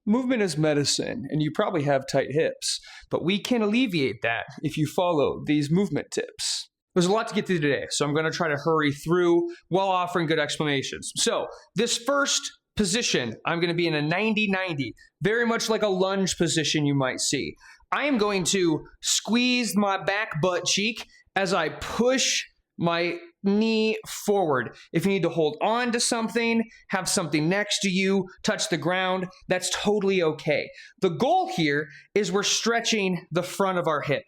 Movement is medicine, and you probably have tight hips, but we can alleviate that if you follow these movement tips. There's a lot to get through today, so I'm going to try to hurry through while offering good explanations. So, this first position, I'm going to be in a 90-90, very much like a lunge position you might see. I am going to squeeze my back butt cheek as I push my knee forward. If you need to hold on to something, have something next to you, touch the ground, that's totally okay. The goal here is we're stretching the front of our hip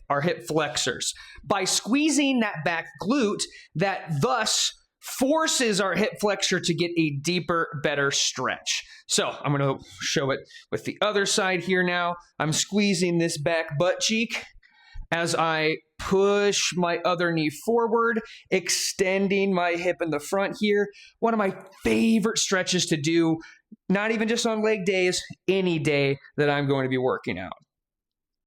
flexors. By squeezing that back glute, that thus forces our hip flexor to get a deeper, better stretch. So I'm going to show it with the other side here now. I'm squeezing this back butt cheek as I push my other knee forward, extending my hip in the front here. One of my favorite stretches to do, not even just on leg days, any day that I'm going to be working out.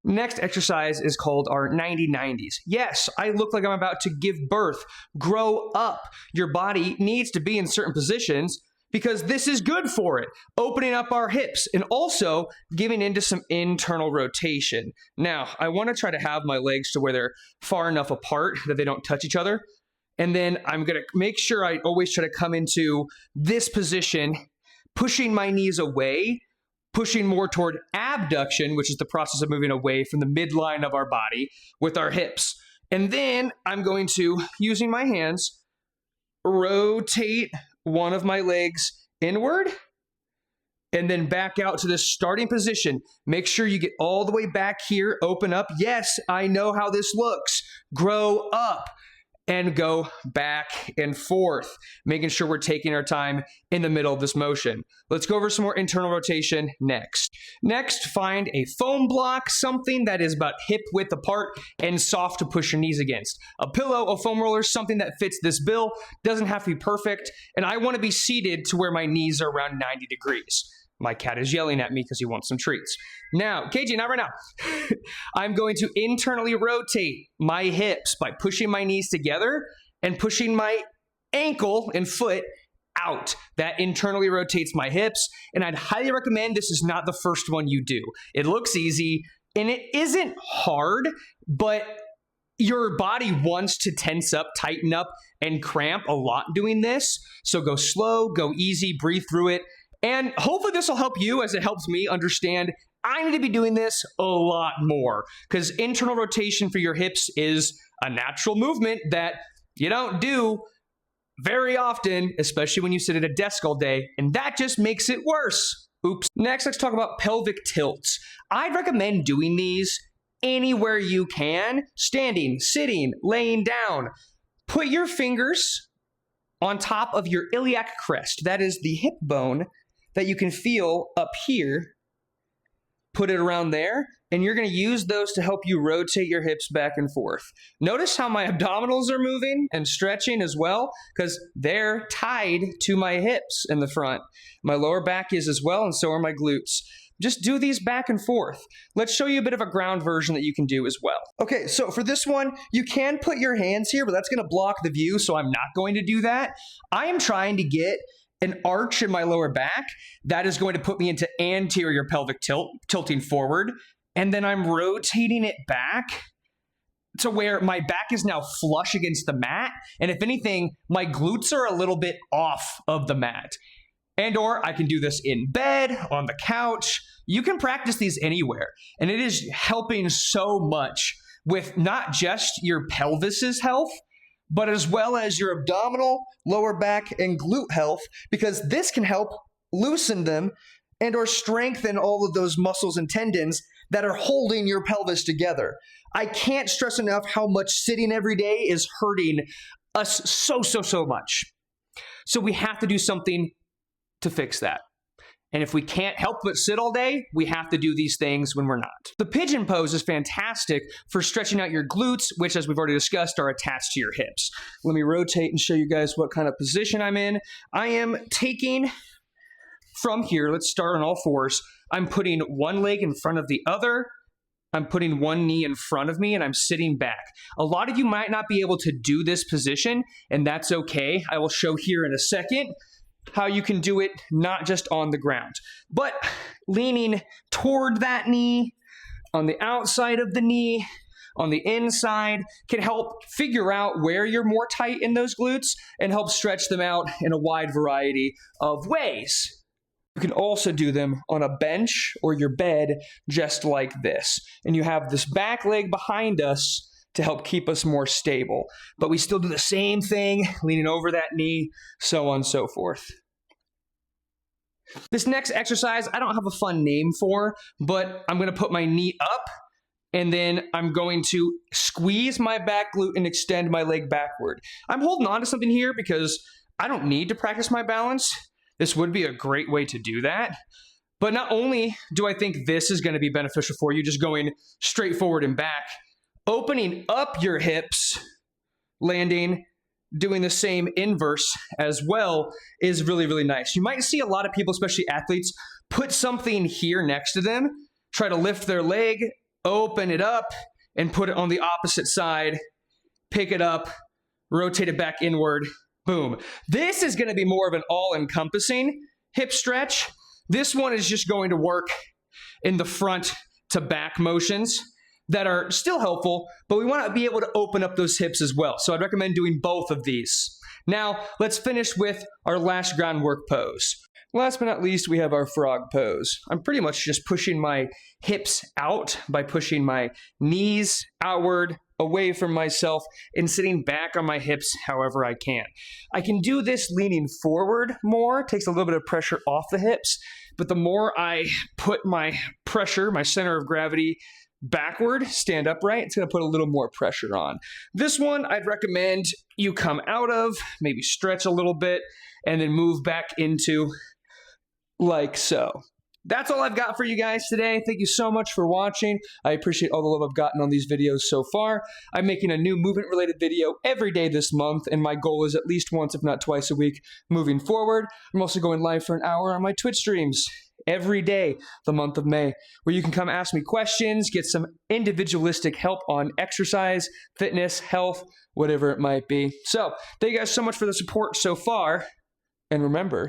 Next exercise is called our 90-90s. Yes, I look like I'm about to give birth, grow up. Your body needs to be in certain positions because this is good for it, opening up our hips and also giving into some internal rotation. Now, I want to try to have my legs to where they're far enough apart that they don't touch each other. And then I'm going to make sure I always try to come into this position, pushing my knees away, pushing more toward abduction, which is the process of moving away from the midline of our body with our hips. And then I'm going to, using my hands, rotate one of my legs inward and then back out to the starting position. Make sure you get all the way back here, open up. Yes, I know how this looks. Grow up and go back and forth, making sure we're taking our time in the middle of this motion. Let's go over some more internal rotation next. Next, find a foam block, something that is about hip width apart and soft to push your knees against. A pillow, a foam roller, something that fits this bill, doesn't have to be perfect, and I want to be seated to where my knees are around 90 degrees. My cat is yelling at me because he wants some treats. Now, KJ, not right now. I'm going to internally rotate my hips by pushing my knees together and pushing my ankle and foot out. That internally rotates my hips, and I'd highly recommend this is not the first one you do. It looks easy, and it isn't hard, but your body wants to tense up, tighten up, and cramp a lot doing this. So go slow, go easy, breathe through it. And hopefully this will help you as it helps me understand I need to be doing this a lot more because internal rotation for your hips is a natural movement that you don't do very often, especially when you sit at a desk all day, and that just makes it worse. Oops. Next, let's talk about pelvic tilts. I'd recommend doing these anywhere you can, standing, sitting, laying down. Put your fingers on top of your iliac crest. That is the hip bone that you can feel up here. Put it around there, and you're going to use those to help you rotate your hips back and forth. Notice how my abdominals are moving and stretching as well, because they're tied to my hips in the front. My lower back is as well, and so are my glutes. Just do these back and forth. Let's show you a bit of a ground version that you can do as well. Okay, so for this one, you can put your hands here, but that's going to block the view, so I'm not going to do that. I am trying to get an arch in my lower back that is going to put me into anterior pelvic tilt, tilting forward, and then I'm rotating it back to where my back is now flush against the mat, and if anything, my glutes are a little bit off of the mat. And or I can do this in bed, on the couch. You can practice these anywhere, and it is helping so much with not just your pelvis's health, but as well as your abdominal, lower back, and glute health, because this can help loosen them and or strengthen all of those muscles and tendons that are holding your pelvis together. I can't stress enough how much sitting every day is hurting us so much. So we have to do something to fix that. And if we can't help but sit all day, we have to do these things when we're not. The pigeon pose is fantastic for stretching out your glutes, which, as we've already discussed, are attached to your hips. Let me rotate and show you guys what kind of position I'm in. I am taking from here, let's start on all fours. I'm putting one leg in front of the other. I'm putting one knee in front of me and I'm sitting back. A lot of you might not be able to do this position, and that's okay. I will show here in a second. how you can do it not just on the ground, but leaning toward that knee, on the outside of the knee, on the inside, can help figure out where you're more tight in those glutes and help stretch them out in a wide variety of ways. You can also do them on a bench or your bed just like this. And you have this back leg behind us to help keep us more stable. But we still do the same thing, leaning over that knee, so on and so forth. This next exercise, I don't have a fun name for, but I'm going to put my knee up, and then I'm going to squeeze my back glute and extend my leg backward. I'm holding on to something here because I don't need to practice my balance. This would be a great way to do that. But not only do I think this is going to be beneficial for you, just going straight forward and back, opening up your hips, landing, doing the same inverse as well is really, really nice. You might see a lot of people, especially athletes, put something here next to them, try to lift their leg, open it up, and put it on the opposite side, pick it up, rotate it back inward, boom. This is going to be more of an all-encompassing hip stretch. This one is just going to work in the front to back motions that are still helpful, but we want to be able to open up those hips as well. So I'd recommend doing both of these. Now, let's finish with our last groundwork pose. Last but not least, we have our frog pose. I'm pretty much just pushing my hips out by pushing my knees outward, away from myself, and sitting back on my hips however I can. I can do this leaning forward more, takes a little bit of pressure off the hips, but the more I put my pressure, my center of gravity, backward, stand upright, it's going to put a little more pressure on. This one, I'd recommend you come out of, maybe stretch a little bit, and then move back into like so. That's all I've got for you guys today. Thank you so much for watching. I appreciate all the love I've gotten on these videos so far. I'm making a new movement-related video every day this month, and my goal is at least once, if not twice a week, moving forward. I'm also going live for an hour on my Twitch streams every day the month of May, where you can come ask me questions, get some individualistic help on exercise, fitness, health, whatever it might be. So, thank you guys so much for the support so far, and remember,